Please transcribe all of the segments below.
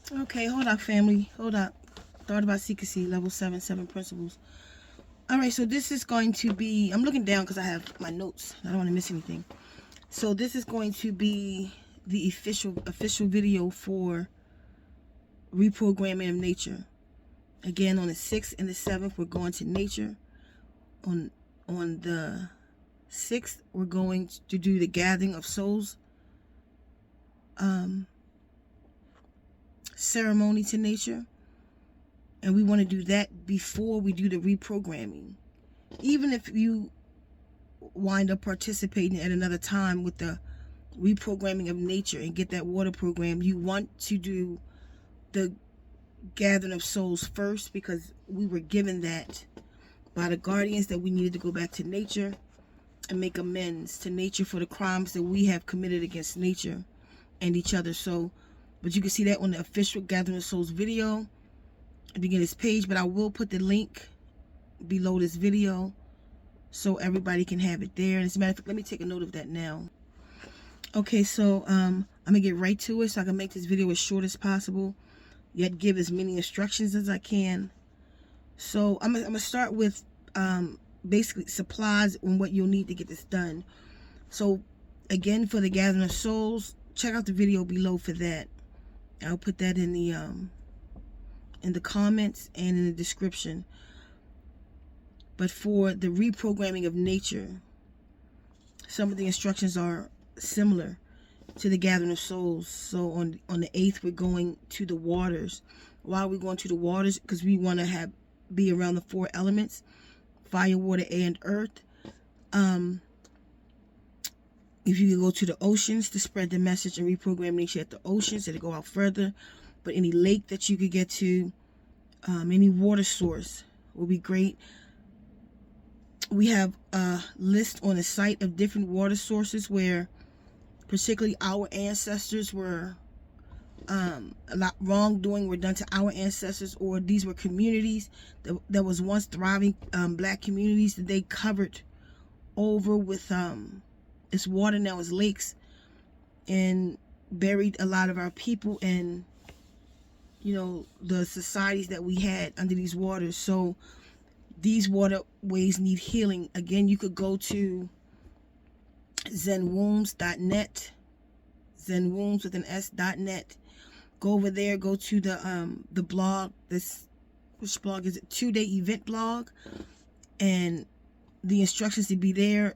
Okay, hold up, family. Hold up. Thought about Ceka Hsie, level 7, 7 principles. Alright, so this is going to be... I'm looking down because I have my notes. I don't want to miss anything. So this is going to be the official video for reprogramming of nature. Again, on the 6th and the 7th, we're going to nature. On the 6th, we're going to do the gathering of souls ceremony to nature. And we want to do that before we do the reprogramming. Even if you wind up participating at another time with the reprogramming of nature and get that water program, you want to do the gathering of souls first, because we were given that by the guardians, that we needed to go back to nature and make amends to nature for the crimes that we have committed against nature and each other. So, but you can see that on the official Gathering of Souls video at the beginning of this page, but I will put the link below this video so everybody can have it there. And as a matter of fact, let me take a note of that now. Okay, so I'm gonna get right to it so I can make this video as short as possible, yet give as many instructions as I can. So I'm gonna start with basically supplies and what you'll need to get this done. So again, for the Gathering of Souls, check out the video below for that. I'll put that in the comments and in the description. But for the reprogramming of nature, some of the instructions are similar to the Gathering of Souls. So on the 8th, we're going to the waters. Why are we going to the waters? Because we want to be around the 4 elements: fire, water, air, and earth. If you could go to the oceans to spread the message and reprogram nature at the oceans, it'll go out further. But any lake that you could get to, any water source will be great. We have a list on the site of different water sources where particularly our ancestors were, a lot wrongdoing were done to our ancestors, or these were communities that was once thriving, black communities that they covered over with it's water now is lakes, and buried a lot of our people and, you know, the societies that we had under these waters. So these waterways need healing. Again, you could go to ZenWombs.net, ZenWombs with an S.net. Go over there, go to the blog. Which blog is it? 2-day event blog, and the instructions to be there.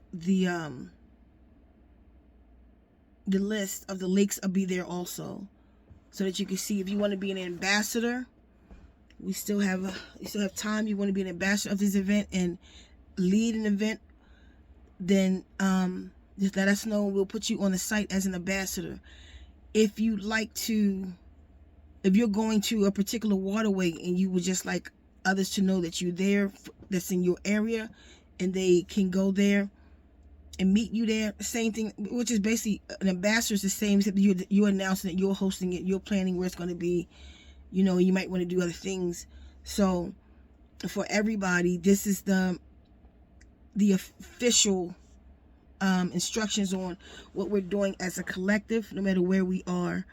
The list of the lakes will be there also, so that you can see if you want to be an ambassador. You still have time. You want to be an ambassador of this event and lead an event, then just let us know. We'll put you on the site as an ambassador. If you're going to a particular waterway and you would just like others to know that you're there, that's in your area, and they can go there and meet you there, same thing, which is basically an ambassador is the same, except you're announcing that you're hosting it, you're planning where it's going to be. You know, you might want to do other things. So for everybody, this is the official instructions on what we're doing as a collective, no matter where we are.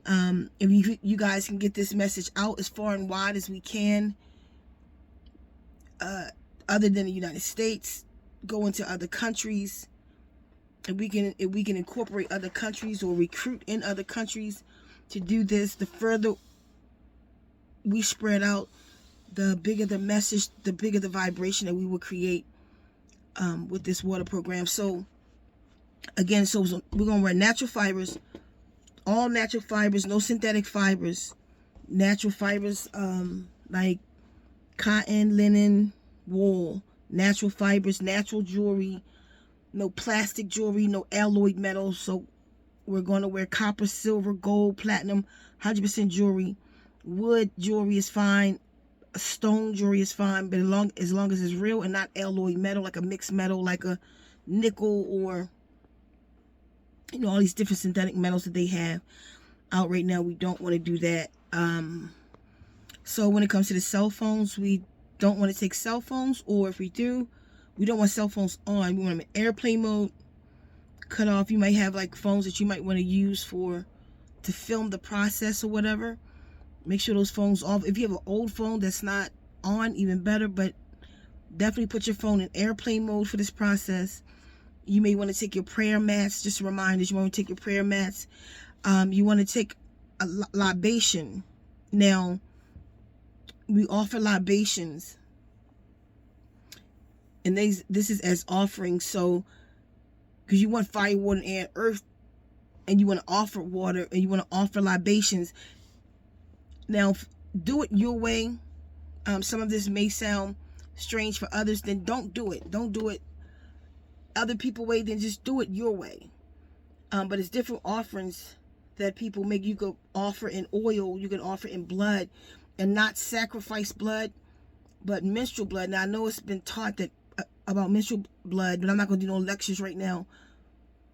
If you guys can get this message out as far and wide as we can, other than the United States, go into other countries, and if we can incorporate other countries or recruit in other countries to do this, the further we spread out, the bigger the message, the bigger the vibration that we will create with this water program. So again, so we're going to wear natural fibers, all natural fibers, no synthetic fibers, natural fibers, like cotton, linen, wool, natural fibers, natural jewelry, no plastic jewelry, no alloyed metals. So we're going to wear copper, silver, gold, platinum, 100% jewelry. Wood jewelry is fine, stone jewelry is fine, but as long as it's real and not alloy metal, like a mixed metal, like a nickel, or, you know, all these different synthetic metals that they have out right now. We don't want to do that. So when it comes to the cell phones, we don't want to take cell phones, or if we do, we don't want cell phones on. We want them in airplane mode, cut off. You might have like phones that you might want to use to film the process or whatever. Make sure those phones off. If you have an old phone that's not on, even better, but definitely put your phone in airplane mode for this process. You may want to take your prayer mats. Just a reminder, you want to take your prayer mats. You want to take a libation. Now, we offer libations, and this is as offerings. So, because you want fire, water, and earth, and you want to offer water, and you want to offer libations. Now, do it your way. Some of this may sound strange for others. Then don't do it. Don't do it other people way. Then just do it your way. But it's different offerings that people make. You can offer in oil. You can offer in blood, and not sacrifice blood, but menstrual blood. Now, I know it's been taught that about menstrual blood, but I'm not going to do no lectures right now.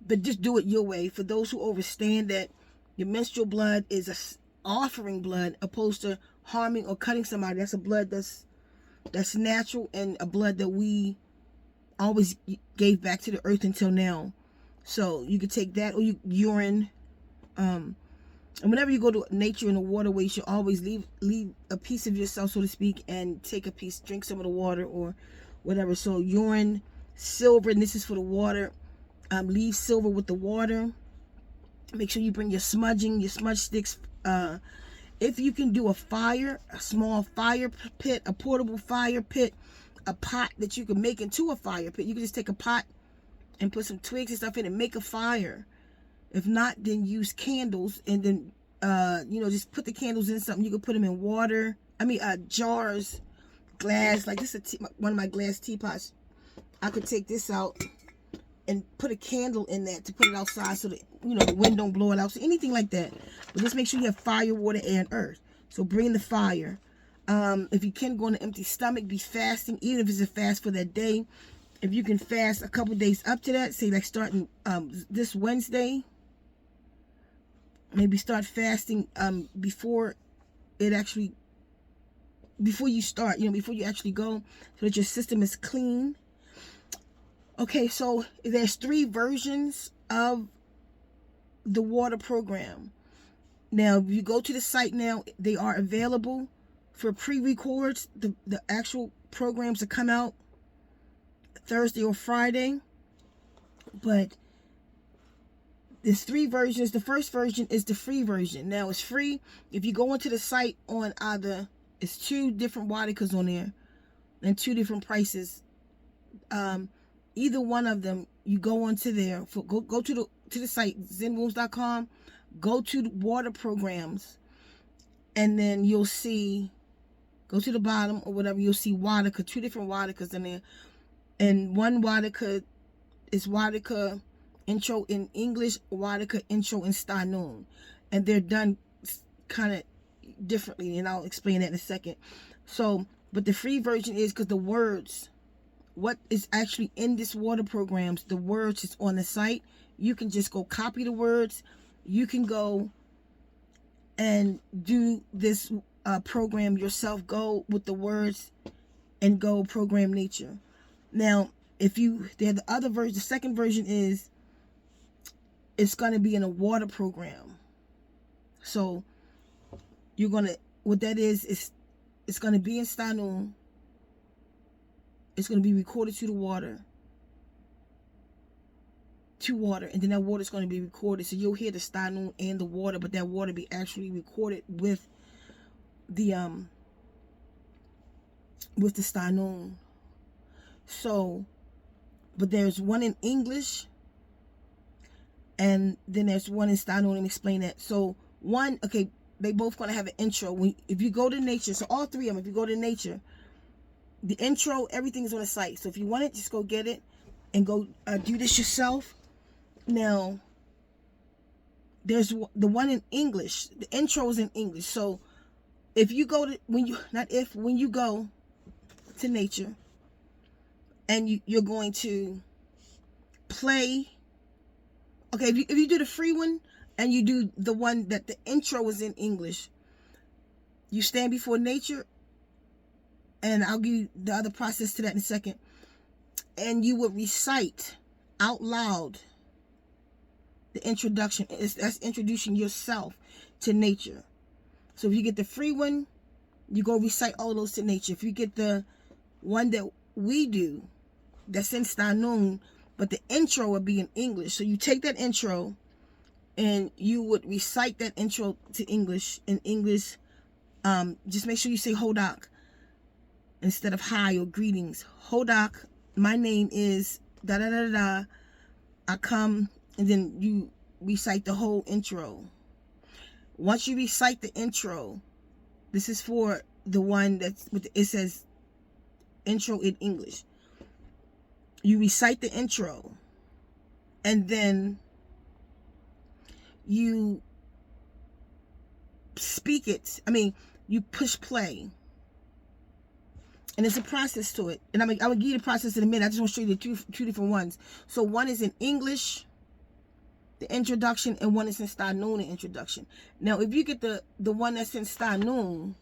But just do it your way. For those who understand that your menstrual blood is a offering blood, opposed to harming or cutting somebody. That's a blood that's natural, and a blood that we always gave back to the earth until now. So you could take that, or urine. And whenever you go to nature in the waterway, you should always leave a piece of yourself, so to speak, and take a piece, drink some of the water or whatever. So urine, silver, and this is for the water. Leave silver with the water. Make sure you bring your smudge sticks. If you can do a small fire pit, a portable fire pit, a pot that you can make into a fire pit. You can just take a pot and put some twigs and stuff in and make a fire. If not, then use candles, and then just put the candles in something. You can put them in water. Jars, glass. Like this is one of my glass teapots. I could take this out and put a candle in that to put it outside, so that the wind don't blow it out. So anything like that. But just make sure you have fire, water, and earth. So bring the fire. If you can go on an empty stomach, be fasting, even if it's a fast for that day. If you can fast a couple days up to that, say like starting this Wednesday, maybe start fasting before you start, before you actually go, so that your system is clean. Okay, so there's 3 versions of the water program. Now, if you go to the site now, they are available for pre-records. The actual programs that come out Thursday or Friday. But there's 3 versions. The first version is the free version. Now, it's free. If you go onto the site on it's 2 different WADUKAs on there and 2 different prices. Either one of them, you go onto there. Go to the site, ZenWombs.com. Go to the water programs, and then you'll see, go to the bottom or whatever, you'll see WADUKA, 2 different WADUKAs in there. And one WADUKA is WADUKA Intro in English, WADUKA Intro in Stanoon. And they're done kind of differently, and I'll explain that in a second. So, but the free version is because the words, what is actually in this water programs, the words is on the site. You can just go copy the words. You can go and do this program yourself. Go with the words and go program nature. Now, the other version, the second version is, it's going to be in a water program. So what that is it's going to be in Stanoon. It's going to be recorded to water, and then that water is going to be recorded. So you'll hear the Stanoon and the water, but that water be actually recorded with the Stanoon. So, but there's one in English, and then there's one in Stanoon, and explain that. So they both going to have an intro. If you go to nature, so all 3 of them, if you go to nature, the intro, everything is on the site. So if you want it, just go get it and go do this yourself. Now, there's the one in English. The intro is in English. So if you go to, when you go to nature, and you're going to play, okay, if you do the free one, and you do the one that the intro is in English, you stand before nature, and I'll give you the other process to that in a second, and you would recite out loud the introduction. That's introducing yourself to nature. So if you get the free one, you go recite all those to nature. If you get the one that we do, that's in Stanoon, but the intro would be in English. So you take that intro and you would recite that intro to English in English. Just make sure you say Hodak instead of hi or greetings. Hodak, my name is da da da da. I come, and then you recite the whole intro. Once you recite the intro, this is for the one that's with it says intro in English. You recite the intro, and then you speak it. I mean, you push play. And there's a process to it. And I will give you the process in a minute. I just want to show you the two different ones. So one is in English, the introduction, and one is in Stanoon, the introduction. Now, if you get the one that's in Stanoon,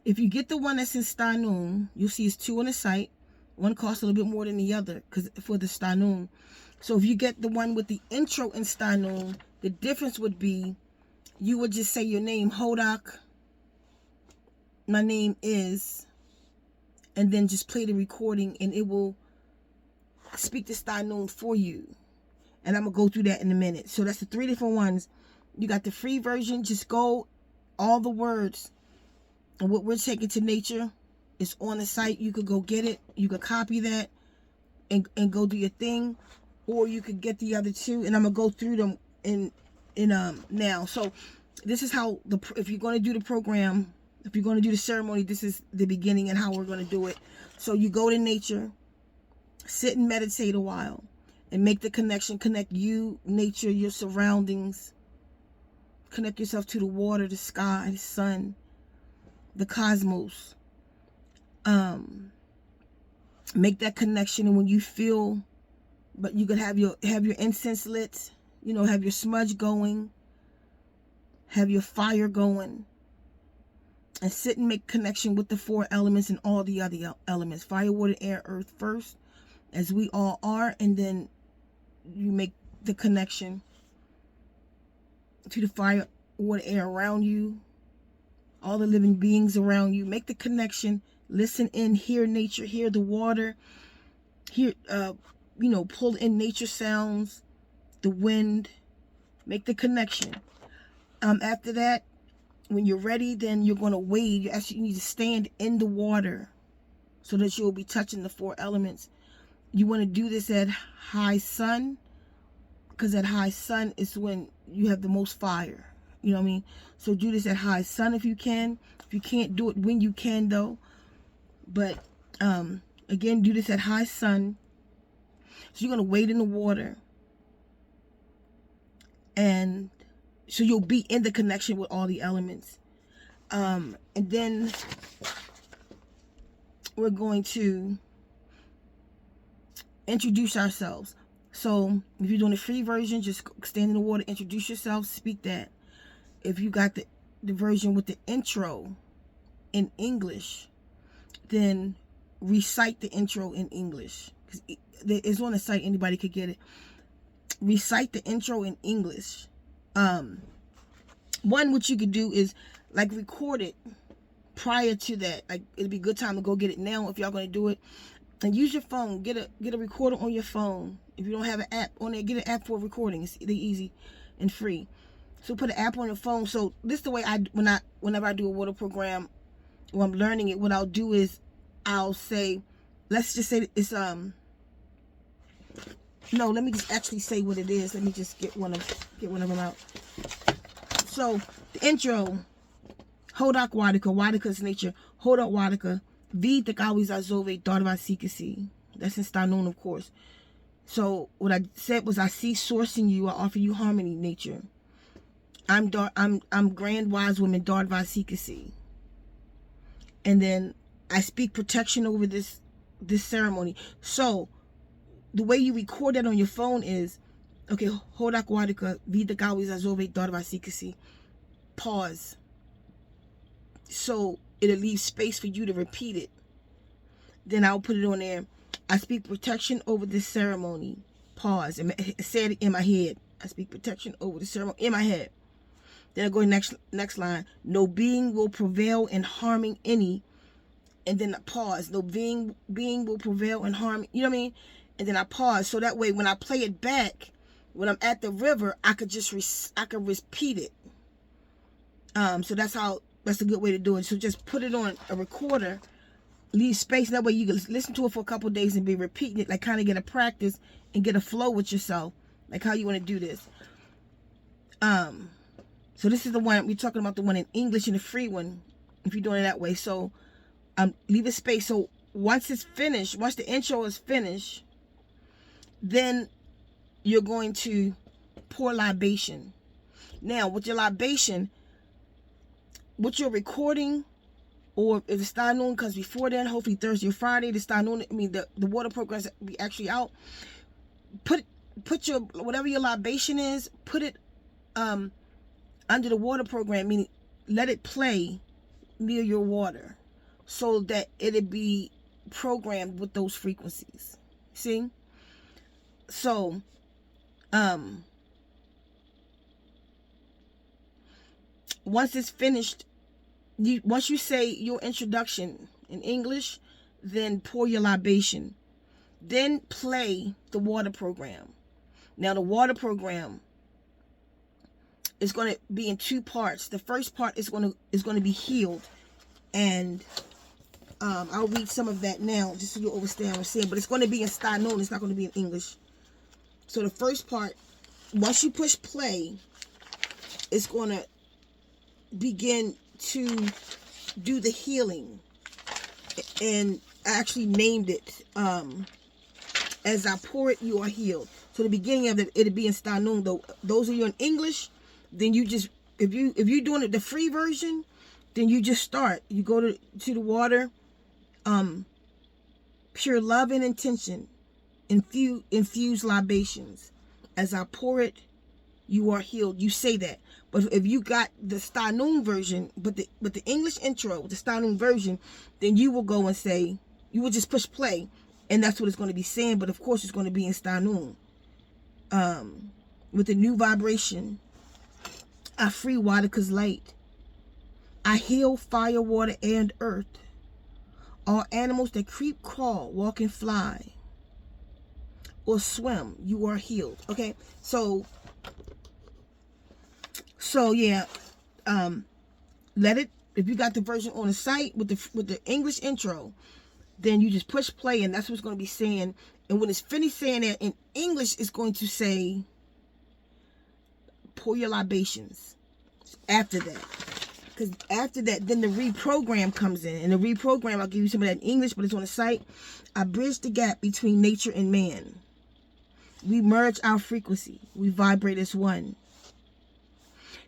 if you get the one that's in Stanoon, you'll see it's 2 on the site. One costs a little bit more than the other because for the Stanoon. So if you get the one with the intro in Stanoon, the difference would be you would just say your name, Hodak. My name is, and then just play the recording, and it will speak the Stanoon for you. And I'm going to go through that in a minute. So that's the 3 different ones. You got the free version. Just go all the words. And what we're taking to nature is on the site. You could go get it. You could copy that and go do your thing. Or you could get the other 2. And I'm going to go through them in now. So this is how, if you're going to do the program, if you're going to do the ceremony, this is the beginning and how we're going to do it. So you go to nature, sit and meditate a while, and make the connection. Connect you, nature, your surroundings. Connect yourself to the water, the sky, the sun, the cosmos. Make that connection, and when you feel, but you could have your incense lit, you know, have your smudge going, have your fire going. And sit and make connection with the 4 elements and all the other elements. Fire, water, air, earth first, as we all are. And then you make the connection to the fire, water, air around you. All the living beings around you. Make the connection. Listen in. Hear nature. Hear the water. Hear, pull in nature sounds. The wind. Make the connection. After that, when you're ready, then you're going to wade. You actually need to stand in the water so that you'll be touching the 4 elements. You want to do this at high sun, because at high sun is when you have the most fire. You know what I mean? So do this at high sun if you can. If you can't, do it when you can, though. But again, do this at high sun. So you're going to wade in the water. And so you'll be in the connection with all the elements. And then we're going to introduce ourselves. So if you're doing the free version, just stand in the water, introduce yourself, speak that. If you got the version with the intro in English, then recite the intro in English. It's on the site, anybody could get it. Recite the intro in English. One, what you could do is like record it prior to that. Like, it'd be a good time to go get it now if y'all gonna do it. And use your phone. Get a recorder on your phone. If you don't have an app on there, get an app for recording. It's easy and free. So put an app on your phone. So this is the way whenever I do a water program or I'm learning it, what I'll do is I'll say, let's just say it's no, let me just actually say what it is. Let me just get one of them out. So the intro, Hodak WADUKA, WADUKA's nature, Hodak WADUKA, V Takawi Zazove, daughter of Ceka Hsie. That's in Stanoon, of course. So what I said was, I see source in you, I offer you harmony, nature. I'm grand wise woman, daughter of Ceka Hsie. And then I speak protection over this ceremony. So the way you record that on your phone is, okay, Hodak WADUKA, V Takawi Zazove, daughter of Ceka Hsie. Pause. So it'll leave space for you to repeat it. Then I'll put it on there. I speak protection over this ceremony. Pause. And say it in my head. I speak protection over the ceremony in my head. Then I go to next line. No being will prevail in harming any. And then I pause. No being will prevail in harming. You know what I mean? And then I pause. So that way, when I play it back, when I'm at the river, I could just I could repeat it. So that's a good way to do it. So just put it on a recorder, leave space. That way you can listen to it for a couple of days and be repeating it, like kind of get a practice and get a flow with yourself, like how you want to do this. So this is the one we're talking about, the one in English and the free one, if you're doing it that way. So leave a space. So once it's finished, once the intro is finished, then you're going to pour libation. Now with your libation, what you're recording, or if it's not noon, because before then, hopefully Thursday or Friday, the start noon, I mean the water programs be actually out. Put your whatever your libation is, put it under the water program, meaning let it play near your water, so that it'll be programmed with those frequencies. See? So once it's finished, once you say your introduction in English, then pour your libation. Then play the water program. Now the water program is going to be in two parts. The first part is going to be healed, and I'll read some of that now just so you understand what I'm saying. But it's going to be in style known. It's not going to be in English. So the first part, once you push play, it's going to begin to do the healing, and I actually named it as I pour it, you are healed. So the beginning of it, it'll be in style known. Though those of you in English, then you just, if you're doing it the free version, then you just start. You go to the water, pure love and intention, infuse libations. As I pour it, you are healed. You say that. But if you got the Stanoon version, but the English intro, the Stanoon version, then you will go and say, you will just push play, and that's what it's going to be saying. But of course, it's going to be in Stanoon. With the new vibration, I free WADUKA's light. I heal fire, water, and earth. All animals that creep, crawl, walk, and fly, or swim, you are healed. Okay, so yeah, let it. If you got the version on the site with the English intro, then you just push play, and that's what it's going to be saying. And when it's finished saying that in English, it's going to say, pour your libations. After that, because after that, then the reprogram comes in, and the reprogram, I'll give you some of that in English, but it's on the site. I bridge the gap between nature and man. We merge our frequency. We vibrate as one.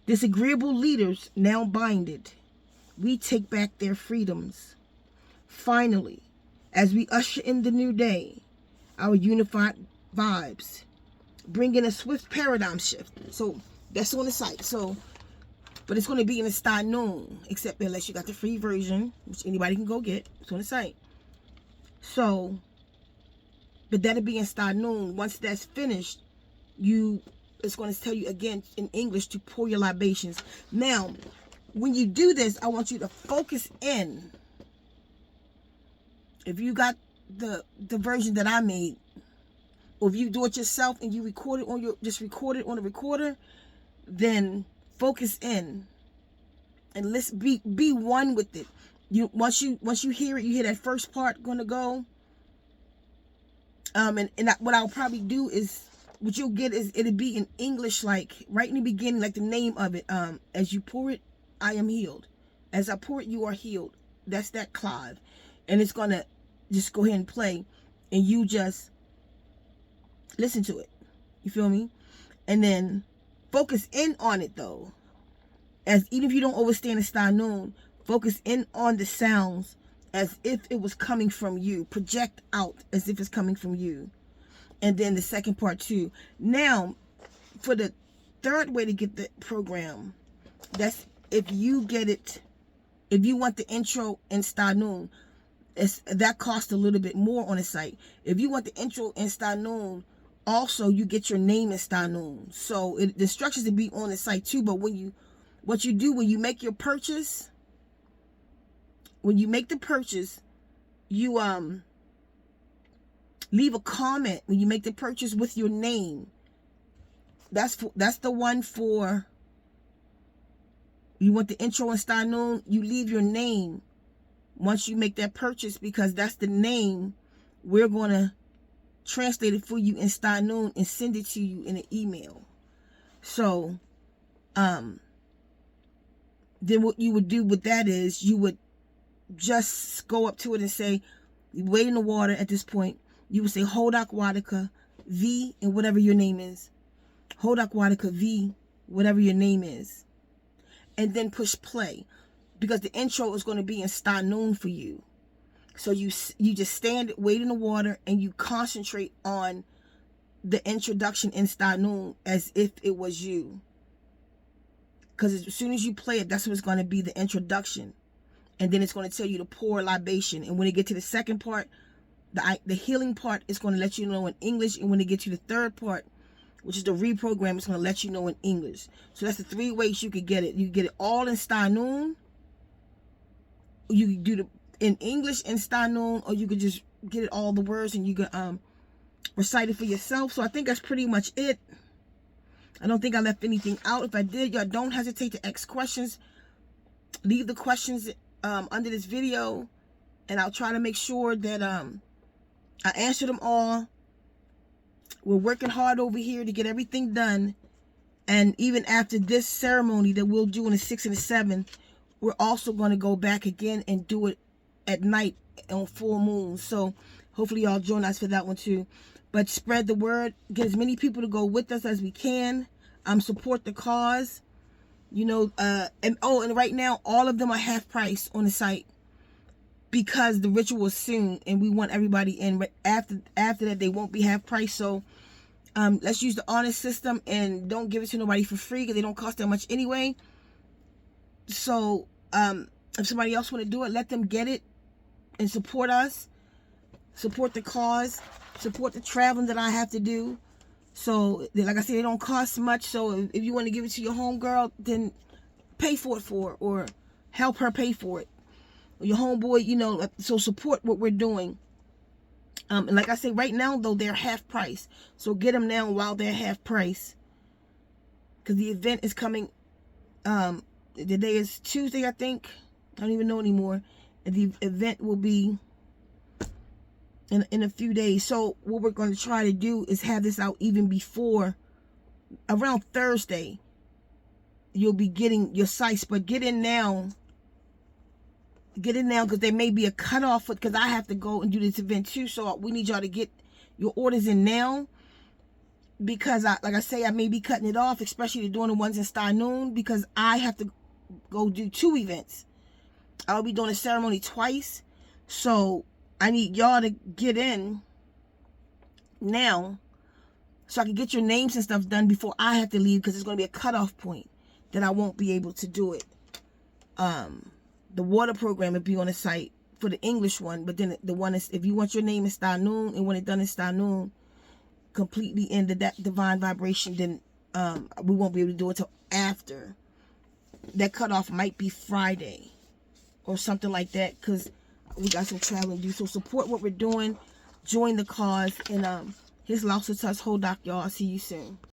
Disagreeable leaders now binded. We take back their freedoms. Finally, as we usher in the new day, our unified vibes, bringing a swift paradigm shift. So that's on the site. So, but it's going to be in a style known, except unless you got the free version, which anybody can go get. It's on the site. So, but that'll be in style known. Once that's finished, it's going to tell you again in English to pour your libations. Now, when you do this, I want you to focus in. If you got the version that I made, or if you do it yourself and you record it on just record it on the recorder, then focus in and let's be one with it. Once you hear it, you hear that first part gonna go. And what I'll probably do is, what you'll get is, it'll be in English, like right in the beginning, like the name of it. As you pour it, I am healed. As I pour it, you are healed. That's that Clive. And it's gonna just go ahead and play, and you just listen to it. You feel me? And then focus in on it though. As even if you don't understand the style known, focus in on the sounds as if it was coming from you. Project out as if it's coming from you. And then the second part too. Now, for the third way to get the program, that's if you get it, if you want the intro in style known, that costs a little bit more on the site. If you want the intro in style known, also you get your name in style known. So the instructions will be on the site too, but when you what you do when you make your purchase, when you make the purchase, you leave a comment when you make the purchase with your name. That's the one for, you want the intro in style noon, you leave your name once you make that purchase, because that's the name we're going to translate it for you in style noon and send it to you in an email. So then what you would do with that is you would just go up to it and say, you wait in the water at this point. You would say WADUKA V and whatever your name is. WADUKA V, whatever your name is. And then push play, because the intro is going to be in style noon for you. So you just stand, wait in the water, and you concentrate on the introduction in style noon as if it was you. Because as soon as you play it, that's what it's going to be, the introduction. And then it's going to tell you to pour libation. And when it get to the second part, the healing part, is going to let you know in English. And when it gets to the third part, which is the reprogram, it's going to let you know in English. So that's the 3 ways you could get it. You get it all in style noon. You could do in English in style noon, or you could just get it all the words and you could recite it for yourself. So I think that's pretty much it. I don't think I left anything out. If I did, y'all don't hesitate to ask questions. Leave the questions under this video, and I'll try to make sure that I answer them all. We're working hard over here to get everything done. And even after this ceremony that we'll do on the 6th and the 7th, we're also going to go back again and do it at night on full moon. So hopefully y'all join us for that one too. But spread the word. Get as many people to go with us as we can. Support the cause. You know, and right now, all of them are half price on the site, because the ritual is soon and we want everybody in. But after that, they won't be half price. So let's use the honor system and don't give it to nobody for free, because they don't cost that much anyway. So if somebody else want to do it, let them get it and support us, support the cause, support the traveling that I have to do. So like I said, they don't cost much. So if you want to give it to your homegirl, then pay for it or help her pay for it. Your homeboy, you know, so support what we're doing. And like I say, right now though, they're half price. So get them now while they're half price, because the event is coming. The day is Tuesday, I think. I don't even know anymore. And the event will be in a few days. So what we're going to try to do is have this out even before, around Thursday. You'll be getting your sites, but get in now. Get in now, because there may be a cutoff, because I have to go and do this event too. So we need y'all to get your orders in now, because like I say, I may be cutting it off, especially doing the ones in style noon, because I have to go do 2 events. I'll be doing a ceremony twice. So I need y'all to get in now, so I can get your names and stuff done before I have to leave, because it's going to be a cutoff point that I won't be able to do it. The water program will be on the site for the English one, but then the one is, if you want your name in style noon, and when it's done in style noon, completely in that divine vibration, then we won't be able to do it till after. That cutoff might be Friday or something like that, because we got some traveling to do. So support what we're doing, join the cause, and his loss to us, hold doc, y'all. I'll see you soon.